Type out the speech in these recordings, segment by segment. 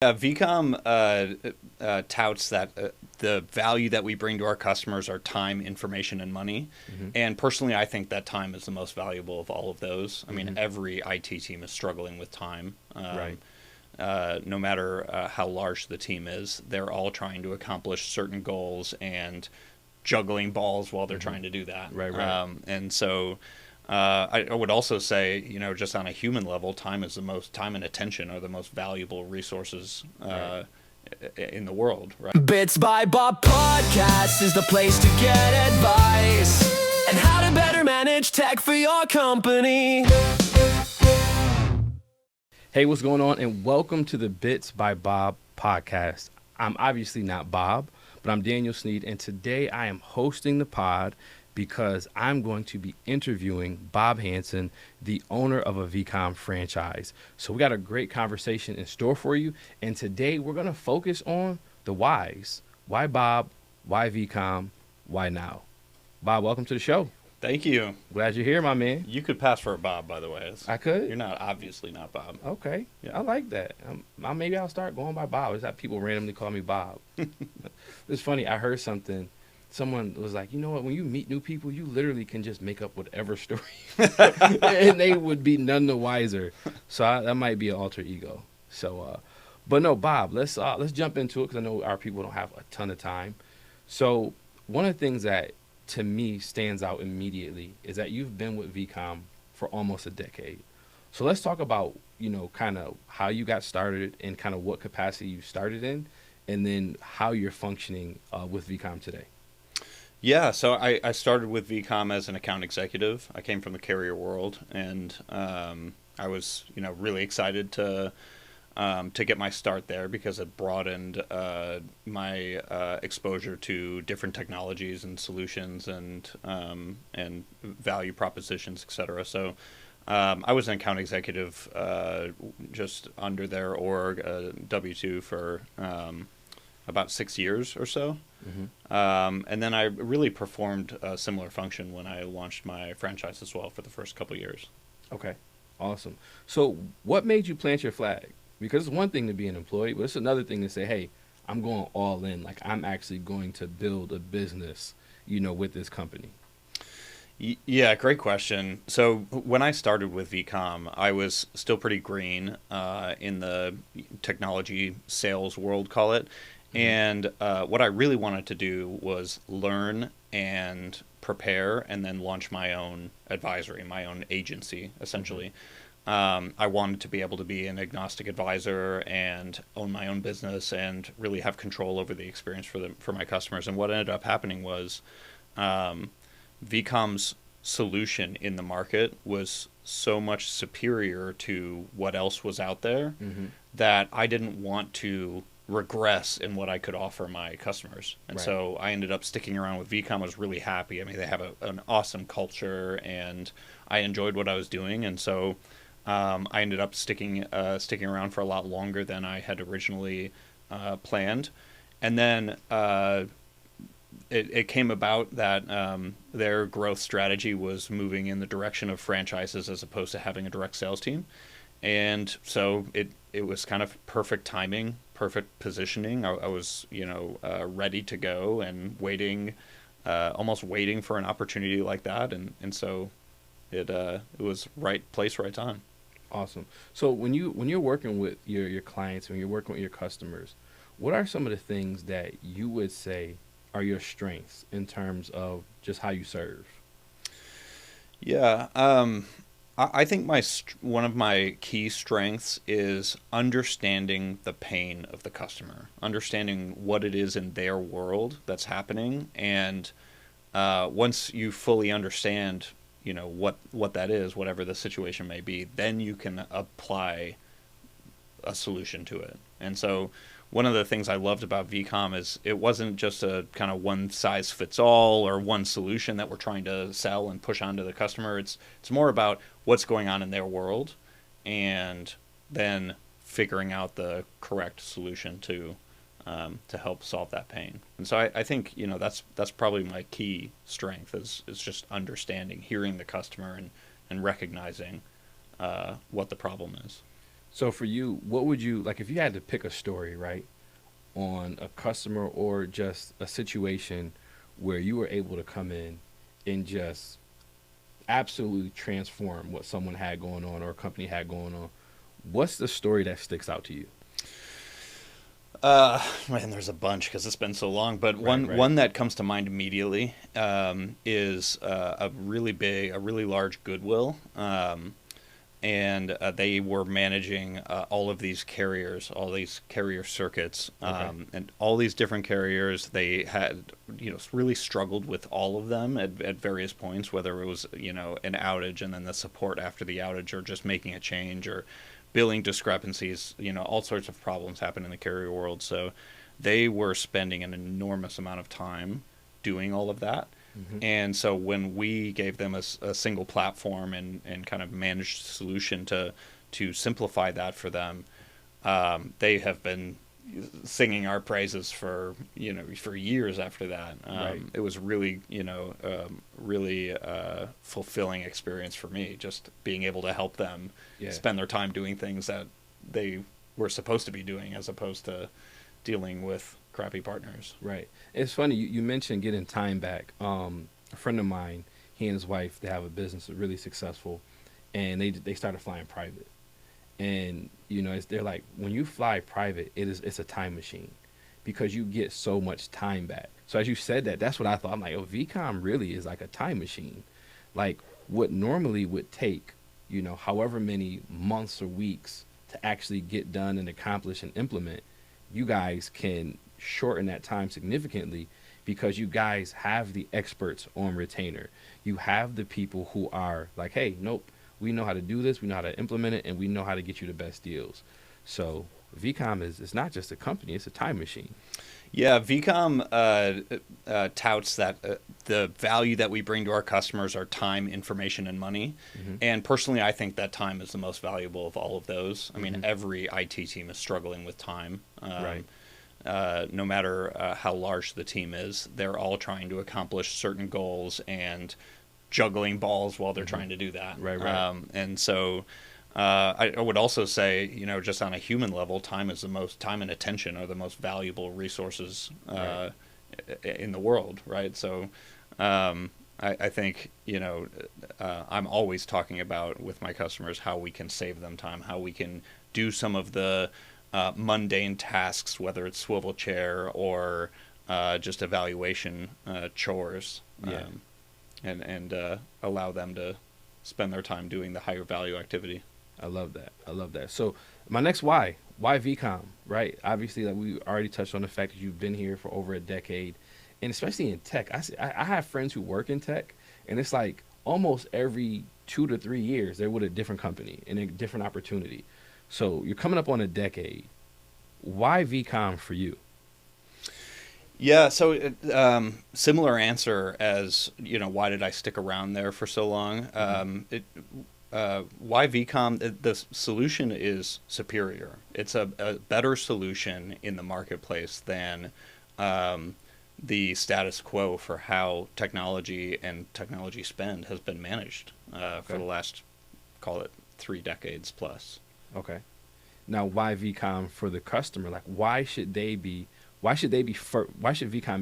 VCOM touts that the value that we bring to our customers are time, information, and money. Mm-hmm. And personally, I think that time is the most valuable of all of those. I mean, Mm-hmm. every IT team is struggling with time. Right. No matter how large the team is, they're all trying to accomplish certain goals and juggling balls while they're trying to do that. Right, right. And so I would also say, just on a human level, time and attention are the most valuable resources Right. in the world, right? Bits by Bob Podcast is the place to get advice and how to better manage tech for your company. Hey, what's going on? And welcome to the Bits by Bob podcast. I'm obviously not Bob, but I'm Daniel Snead, and today I am hosting the pod because I'm going to be interviewing Bob Hansen, the owner of a VCOM franchise. So we got a great conversation in store for you, and today we're going to focus on the whys. Why Bob? Why VCOM? Why now? Bob, welcome to the show. Thank you. Glad you're here, my man. You could pass for a Bob, by the way. I could? You're not obviously not Bob. Okay. Yeah. I like that. Maybe I'll start going by Bob. It's that people randomly call me Bob. It's funny. I heard something. Someone was like, you know what? When you meet new people, you literally can just make up whatever story. And they would be none the wiser. So that might be an alter ego. So, but no, Bob, let's jump into it because I know our people don't have a ton of time. So one of the things that to me stands out immediately is that you've been with VCOM for almost a decade. So let's talk about, kind of how you got started and kind of what capacity you started in, and then how you're functioning with VCOM today. Yeah, so I started with VCOM as an account executive. I came from the carrier world, and I was, really excited to get my start there because it broadened my exposure to different technologies and solutions and value propositions, et cetera. So I was an account executive just under their org, W-2, for about 6 years or so. Mm-hmm. And then I really performed a similar function when I launched my franchise as well for the first couple of years. Okay, awesome. So what made you plant your flag? Because it's one thing to be an employee, but it's another thing to say, hey, I'm going all in. Like, I'm actually going to build a business, with this company. Yeah, great question. So when I started with VCOM, I was still pretty green in the technology sales world, call it. Mm-hmm. And what I really wanted to do was learn and prepare and then launch my own advisory, my own agency, essentially. Mm-hmm. I wanted to be able to be an agnostic advisor and own my own business and really have control over the experience for my customers. And what ended up happening was VCOM's solution in the market was so much superior to what else was out there Mm-hmm. that I didn't want to regress in what I could offer my customers. And Right. so I ended up sticking around with VCOM. I was really happy. I mean, they have an awesome culture and I enjoyed what I was doing. And so I ended up sticking around for a lot longer than I had originally planned. And then it came about that their growth strategy was moving in the direction of franchises as opposed to having a direct sales team. And so it was kind of perfect timing, perfect positioning. I was, ready to go and almost waiting for an opportunity like that. And so it was right place, right time. Awesome. So when you're working with your clients, when you're working with your customers, what are some of the things that you would say are your strengths in terms of just how you serve? Yeah, I think one of my key strengths is understanding the pain of the customer, understanding what it is in their world that's happening, and once you fully understand what that is, whatever the situation may be, then you can apply a solution to it. And so one of the things I loved about VCOM is it wasn't just a kind of one size fits all or one solution that we're trying to sell and push onto the customer. It's more about what's going on in their world and then figuring out the correct solution to help solve that pain. And so I think that's probably my key strength is just understanding, hearing the customer and recognizing what the problem is. So for you, what would you like if you had to pick a story, right, on a customer or just a situation where you were able to come in and just absolutely transform what someone had going on or a company had going on? What's the story that sticks out to you? Man, there's a bunch because it's been so long, but Right. one that comes to mind immediately is a really large Goodwill, and they were managing all of these carriers, all these carrier circuits, Okay. and all these different carriers. They had, really struggled with all of them at various points, whether it was, an outage and then the support after the outage, or just making a change, or billing discrepancies. All sorts of problems happen in the carrier world. So they were spending an enormous amount of time doing all of that. Hmm. And so when we gave them a single platform and kind of managed solution to simplify that for them, they have been singing our praises for years after that. Right. It was really really fulfilling experience for me, just being able to help them Yeah. spend their time doing things that they were supposed to be doing, as opposed to dealing with crappy partners. Right. It's funny you mentioned getting time back. A friend of mine, he and his wife, they have a business that's really successful, and they started flying private. And they're like, when you fly private, it's a time machine, because you get so much time back. So as you said that, that's what I thought. I'm like, oh, VCOM really is like a time machine. Like what normally would take, however many months or weeks to actually get done and accomplish and implement, you guys can shorten that time significantly, because you guys have the experts on retainer. You have the people who are like, hey, nope, we know how to do this, we know how to implement it, and we know how to get you the best deals. So VCOM is not just a company, it's a time machine. Yeah, VCOM touts that the value that we bring to our customers are time, information, and money. Hmm. And personally, I think that time is the most valuable of all of those. I mean, Mhm. every IT team is struggling with time. Right. No matter how large the team is, they're all trying to accomplish certain goals and juggling balls while they're trying to do that. Right. And so I would also say, just on a human level, time and attention are the most valuable resources Right. in the world, right? So I think, I'm always talking about with my customers how we can save them time, how we can do some of the mundane tasks, whether it's swivel chair or just evaluation chores, Yeah. and allow them to spend their time doing the higher value activity. I love that. I love that. So my next why VCOM, right? Obviously, like we already touched on the fact that you've been here for over a decade, and especially in tech. I have friends who work in tech, and it's like almost every 2 to 3 years they're with a different company and a different opportunity. So you're coming up on a decade. Why VCOM for you? Yeah, so similar answer as, why did I stick around there for so long? Why VCOM? The solution is superior. It's a better solution in the marketplace than the status quo for how technology and technology spend has been managed for the last, call it, 3 decades plus. Okay. Now, why VCOM for the customer? Like, why should VCOM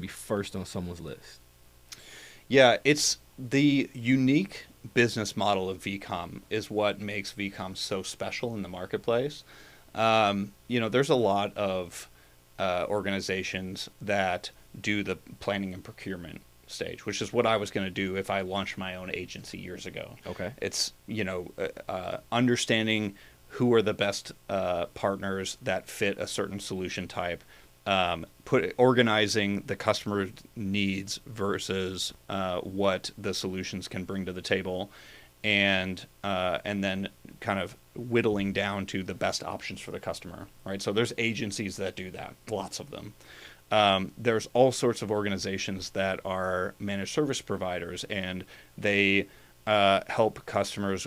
be first on someone's list? Yeah, it's the unique business model of VCOM is what makes VCOM so special in the marketplace. There's a lot of organizations that do the planning and procurement stage, which is what I was going to do if I launched my own agency years ago. Okay. It's, understanding who are the best partners that fit a certain solution type, organizing the customer needs versus what the solutions can bring to the table, and then kind of whittling down to the best options for the customer, right? So there's agencies that do that, lots of them. There's all sorts of organizations that are managed service providers, and they help customers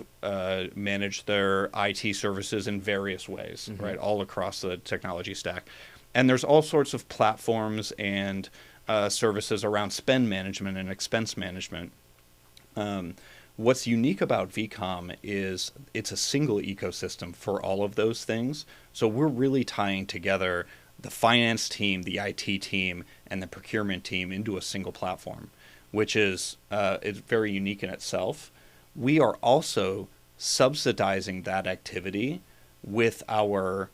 manage their IT services in various ways, right, all across the technology stack. And there's all sorts of platforms and services around spend management and expense management. what's unique about VCOM is it's a single ecosystem for all of those things. So we're really tying together the finance team, the IT team, and the procurement team into a single platform, which is it's very unique in itself. We are also subsidizing that activity with our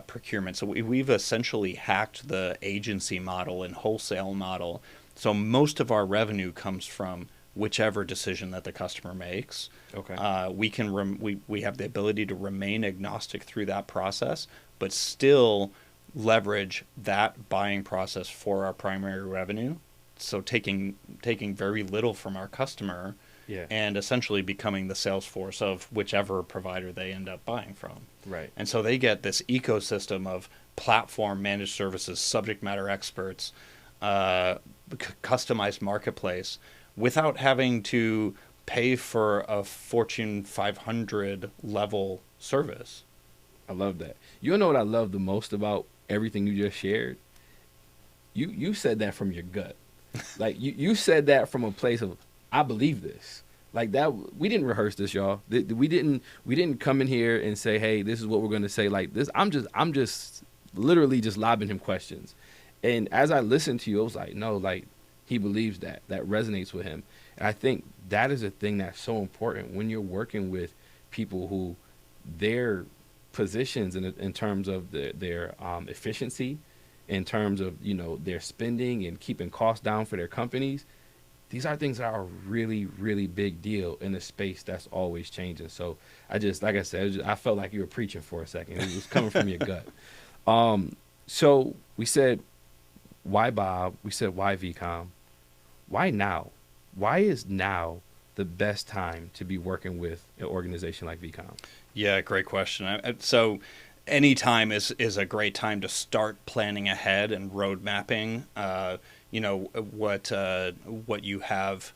procurement. So we've essentially hacked the agency model and wholesale model. So most of our revenue comes from whichever decision that the customer makes. Okay. We have the ability to remain agnostic through that process, but still leverage that buying process for our primary revenue. So taking very little from our customer, Yeah. and essentially becoming the sales force of whichever provider they end up buying from. Right. And so they get this ecosystem of platform, managed services, subject matter experts, customized marketplace, without having to pay for a Fortune 500 level service. I love that. You know what I love the most about everything you just shared? You said that from your gut. Like you said that from a place of, I believe this. Like that, we didn't rehearse this, y'all. We didn't come in here and say, hey, this is what we're going to say. Like this, I'm just literally just lobbing him questions. And as I listened to you, I was like, no, like he believes that resonates with him. And I think that is a thing that's so important when you're working with people who their positions in terms of their efficiency, in terms of, you know, their spending and keeping costs down for their companies. These are things that are a really, really big deal in a space that's always changing. So I just, like I said, I felt like you were preaching for a second. It was coming from your gut. So we said, why Bob? We said, why VCOM? Why now? Why is now the best time to be working with an organization like VCOM? Yeah, great question. So any time is a great time to start planning ahead and road mapping. You know, what you have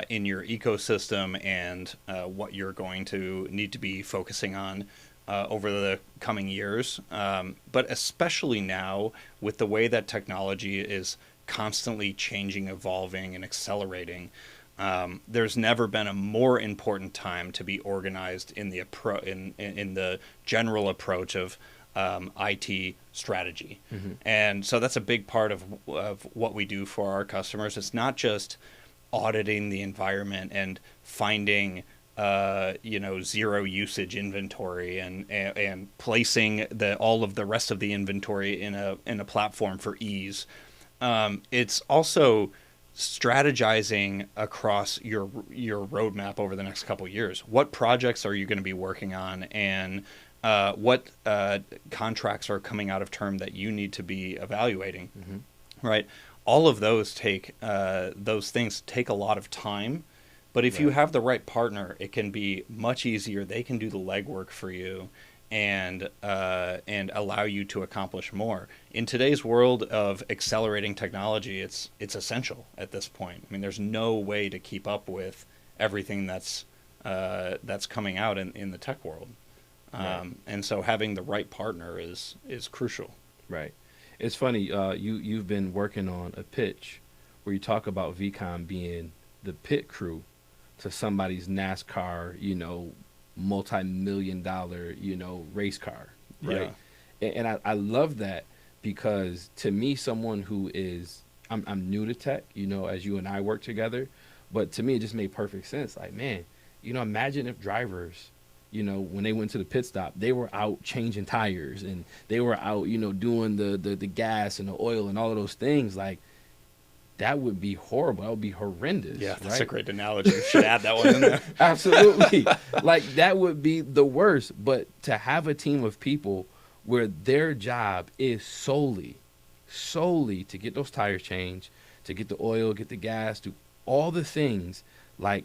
in your ecosystem and what you're going to need to be focusing on over the coming years. But especially now, with the way that technology is constantly changing, evolving, and accelerating, there's never been a more important time to be organized in the in the general approach of IT strategy. Mm-hmm. And so that's a big part of what we do for our customers. It's not just auditing the environment and finding zero usage inventory and placing all of the rest of the inventory in a platform for ease. It's also strategizing across your roadmap over the next couple of years. What projects are you going to be working on, and what contracts are coming out of term that you need to be evaluating, mm-hmm. right? All of those those things take a lot of time, but if you have the right partner, it can be much easier. They can do the legwork for you and allow you to accomplish more. In today's world of accelerating technology, it's essential at this point. I mean, there's no way to keep up with everything that's coming out in the tech world. Right. And so having the right partner is crucial. Right. It's funny, you've been working on a pitch where you talk about VCOM being the pit crew to somebody's NASCAR, multi-million-dollar, race car, right? Yeah. And I love that because to me, someone who is, I'm new to tech, as you and I work together, but to me, it just made perfect sense. Like, man, imagine if drivers, when they went to the pit stop, they were out changing tires and they were out, doing the gas and the oil and all of those things. Like, that would be horrible. That would be horrendous. Yeah, that's a great analogy. You should add that one in there. Absolutely. Like, that would be the worst. But to have a team of people where their job is solely to get those tires changed, to get the oil, get the gas, do all the things, like,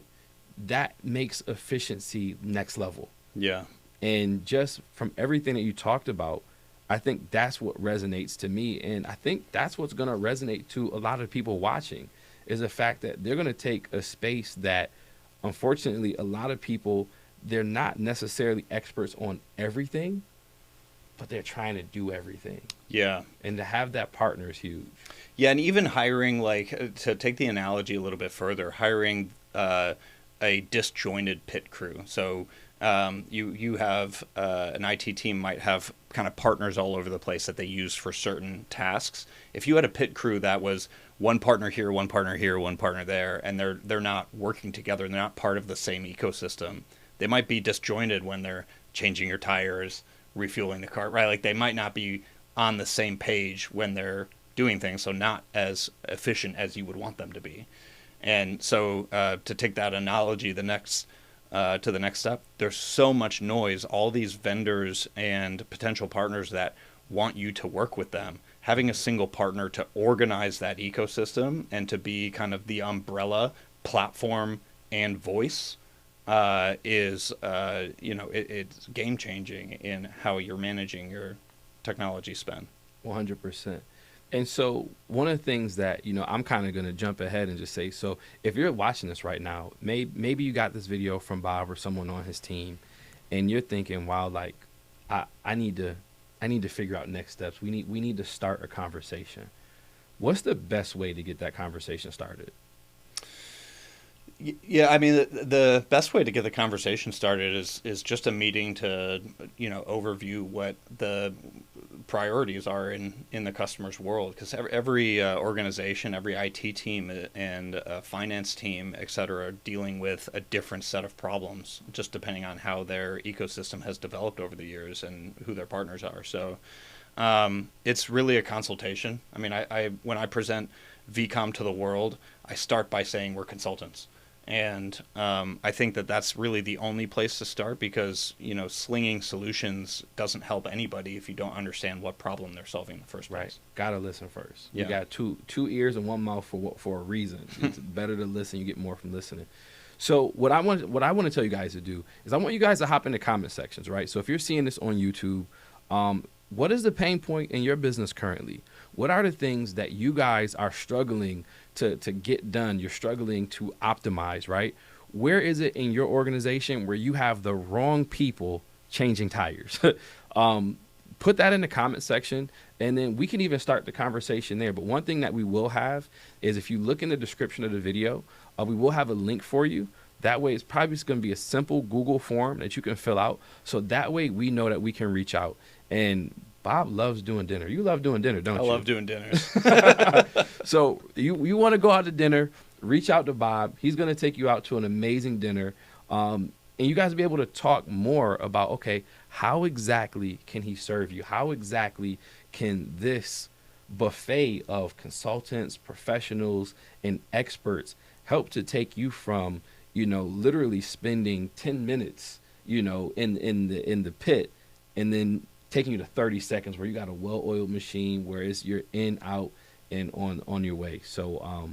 that makes efficiency next level. Yeah. And just from everything that you talked about, I think that's what resonates to me. And I think that's what's going to resonate to a lot of people watching, is the fact that they're going to take a space that, unfortunately, a lot of people, they're not necessarily experts on everything, but they're trying to do everything. Yeah. And to have that partner is huge. Yeah, and even hiring, like, to take the analogy a little bit further, hiring a disjointed pit crew. So you have an IT team might have kind of partners all over the place that they use for certain tasks. If you had a pit crew that was one partner here, one partner here, one partner there, and they're not working together, and they're not part of the same ecosystem, they might be disjointed when they're changing your tires, refueling the car, right? Like they might not be on the same page when they're doing things, so not as efficient as you would want them to be. And so to take that analogy to the next step, there's so much noise, all these vendors and potential partners that want you to work with them. Having a single partner to organize that ecosystem and to be kind of the umbrella platform and voice is it's game changing in how you're managing your technology spend. 100%. And so one of the things that, I'm kind of going to jump ahead and just say, so if you're watching this right now, maybe you got this video from Bob or someone on his team, and you're thinking, wow, like I need to figure out next steps. We need to start a conversation. What's the best way to get that conversation started? Yeah, I mean, the best way to get the conversation started is just a meeting to, overview what the priorities are in the customer's world. Because every organization, every IT team and finance team, et cetera, are dealing with a different set of problems, just depending on how their ecosystem has developed over the years and who their partners are. So it's really a consultation. I mean, I when I present VCOM to the world, I start by saying we're consultants. And I think that's really the only place to start, because slinging solutions doesn't help anybody if you don't understand what problem they're solving in the first place. Right. Gotta listen first. Yeah. You got two ears and one mouth for a reason. It's better to listen. You get more from listening. So what I want to tell you guys to do is I want you guys to hop in the comment sections, right? So if you're seeing this on YouTube, what is the pain point in your business currently? What are the things that you guys are struggling to get done? You're struggling to optimize, right? Where is it in your organization where you have the wrong people changing tires? Put that in the comment section, and then we can even start the conversation there. But one thing that we will have is, if you look in the description of the video, we will have a link for you. That way, it's probably just going to be a simple Google form that you can fill out. So that way we know that we can reach out. And Bob loves doing dinner. You love doing dinner, don't you? I love doing dinners. So you want to go out to dinner, reach out to Bob. He's going to take you out to an amazing dinner. And you guys will be able to talk more about, okay, how exactly can he serve you? How exactly can this buffet of consultants, professionals, and experts help to take you from, literally spending 10 minutes, in the pit, and then taking you to 30 seconds where you got a well-oiled machine where you're in, out, and on your way. So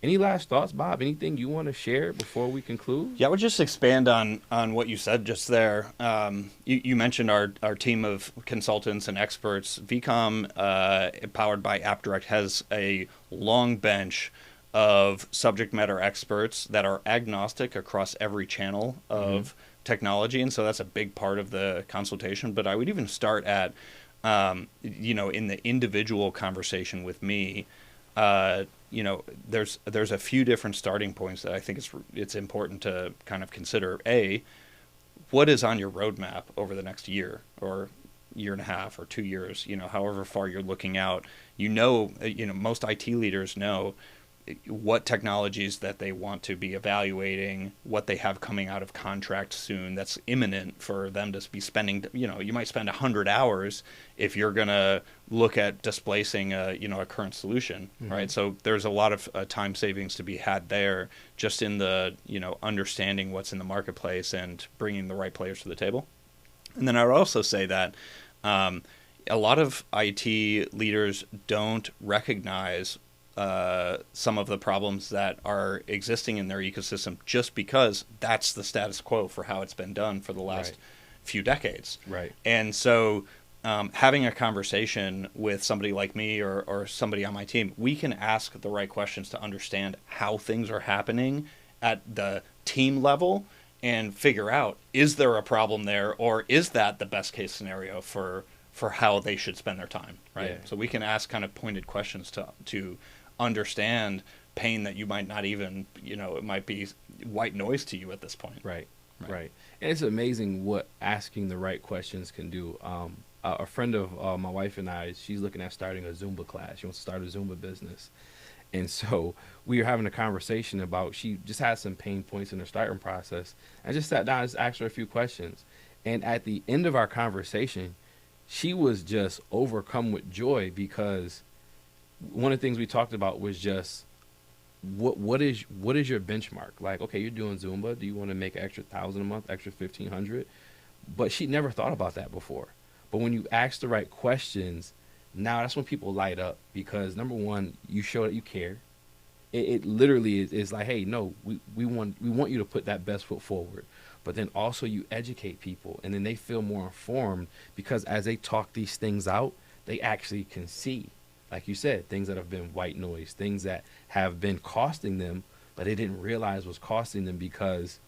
any last thoughts, Bob? Anything you want to share before we conclude? Yeah, I would just expand on what you said just there. You mentioned our team of consultants and experts. VCOM, powered by AppDirect, has a long bench of subject matter experts that are agnostic across every channel of technology, and so that's a big part of the consultation. But I would even start at in the individual conversation with me. There's a few different starting points that I think it's important to kind of consider. What is on your roadmap over the next year or year and a half or 2 years, however far you're looking out. Most IT leaders know what technologies that they want to be evaluating, what they have coming out of contract soon that's imminent for them to be spending. You might spend 100 hours if you're going to look at displacing a current solution, right? So there's a lot of time savings to be had there, just in the understanding what's in the marketplace and bringing the right players to the table. And then I would also say that a lot of IT leaders don't recognize some of the problems that are existing in their ecosystem just because that's the status quo for how it's been done for the last few decades. Right. And so having a conversation with somebody like me or somebody on my team, we can ask the right questions to understand how things are happening at the team level and figure out, is there a problem there, or is that the best case scenario for how they should spend their time, right? Yeah. So we can ask kind of pointed questions to understand pain that you might not even, it might be white noise to you at this point. Right. And it's amazing what asking the right questions can do. A friend of my wife and I, she's looking at starting a Zumba class. She wants to start a Zumba business. And so we were having a conversation about, she just had some pain points in her starting process. I just sat down and just asked her a few questions. And at the end of our conversation, she was just overcome with joy, because one of the things we talked about was just, what is your benchmark? Like, okay, you're doing Zumba. Do you want to make an extra 1,000 a month, extra 1,500? But she never thought about that before. But when you ask the right questions, now that's when people light up, because number one, you show that you care. It literally is like, hey, no, we want you to put that best foot forward. But then also you educate people, and then they feel more informed, because as they talk these things out, they actually can see, like you said, things that have been white noise, things that have been costing them, but they didn't realize was costing them because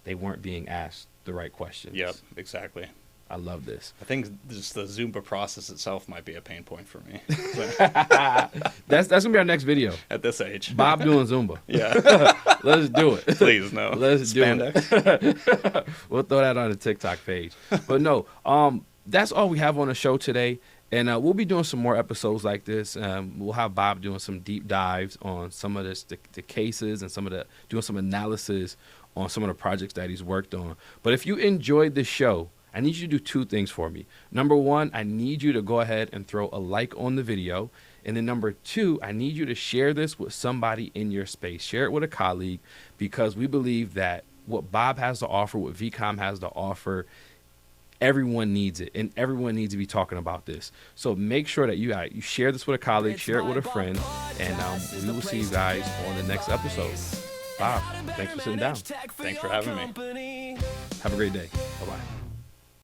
they weren't being asked the right questions. Yep, exactly. I love this. I think just the Zumba process itself might be a pain point for me. That's gonna be our next video. At this age. Bob doing Zumba. Yeah. Let's do it. Please, no. Let's do it. We'll throw that on the TikTok page. But no, that's all we have on the show today. And we'll be doing some more episodes like this. We'll have Bob doing some deep dives on some of the cases, and doing some analysis on some of the projects that he's worked on. But if you enjoyed this show, I need you to do two things for me. Number one, I need you to go ahead and throw a like on the video. And then number two, I need you to share this with somebody in your space. Share it with a colleague, because we believe that what Bob has to offer, what VCOM has to offer, everyone needs it, and everyone needs to be talking about this. So make sure that you share this with a colleague, share it with a friend, and we will see you guys on the next episode. Bob, thanks for sitting down. Thanks for having me. Have a great day. Bye-bye.